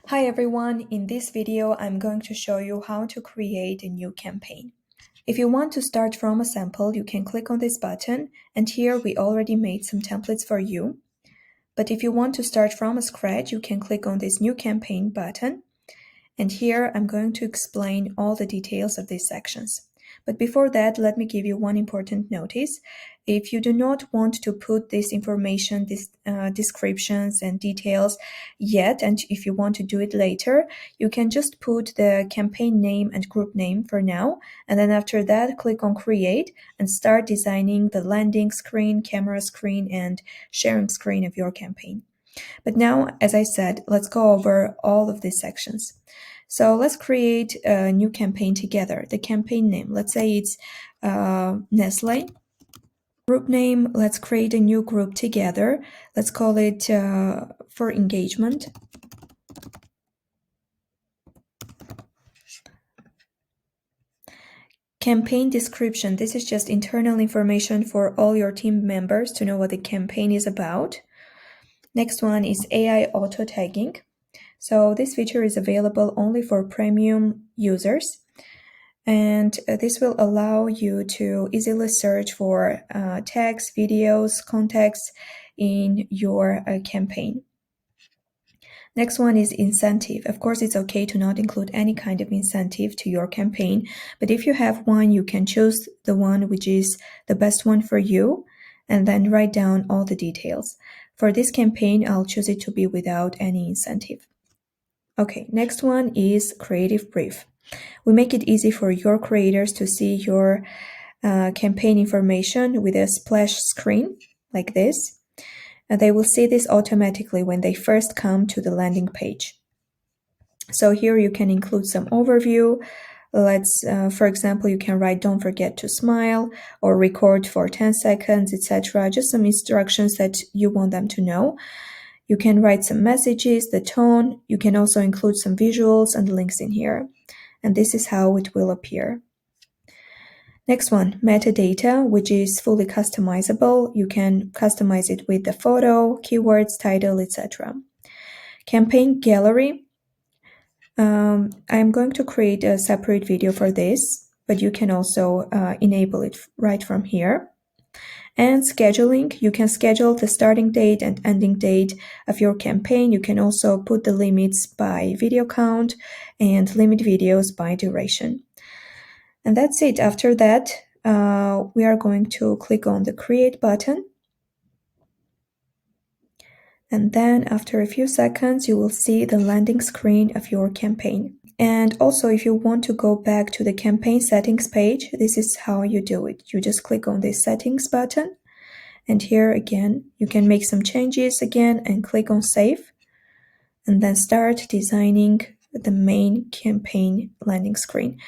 Hi everyone, in this video I'm going to show you how to create a new campaign. If you want to start from a sample, you can click on this button, and here we already made some templates for you. But if you want to start from scratch, you can click on this new campaign button, and here I'm going to explain all the details of these sections. But before that, let me give you one important notice. If you do not want to put this information, these descriptions and details yet, and if you want to do it later, you can just put the campaign name and group name for now, and then after that, click on Create and start designing the landing screen, camera screen, and sharing screen of your campaign. But now, as I said, let's go over all of these sections. So let's create a new campaign together. The campaign name, let's say it's Nestle. Group name, let's create a new group together. Let's call it for engagement. Campaign description, this is just internal information for all your team members to know what the campaign is about. Next one is AI auto tagging. So this feature is available only for premium users, and this will allow you to easily search for tags, videos, contacts in your campaign. Next one is incentive. Of course, it's okay to not include any kind of incentive to your campaign, but if you have one, you can choose the one which is the best one for you and then write down all the details. For this campaign, I'll choose it to be without any incentive. Okay, next one is creative brief. We make it easy for your creators to see your campaign information with a splash screen like this. And they will see this automatically when they first come to the landing page. So here you can include some overview. For example, you can write "Don't forget to smile" or "Record for 10 seconds," etc. Just some instructions that you want them to know. You can write some messages, the tone. You can also include some visuals and links in here. And this is how it will appear. Next one, metadata, which is fully customizable. You can customize it with the photo, keywords, title, etc. Campaign gallery. I'm going to create a separate video for this, but you can also enable it right from here. And scheduling, you can schedule the starting date and ending date of your campaign. You can also put the limits by video count and limit videos by duration. And that's it. After that, we are going to click on the Create button. And then after a few seconds, you will see the landing screen of your campaign. And also, if you want to go back to the campaign settings page, this is how you do it. You just click on this settings button. And here again, you can make some changes again and click on Save. And then start designing the main campaign landing screen.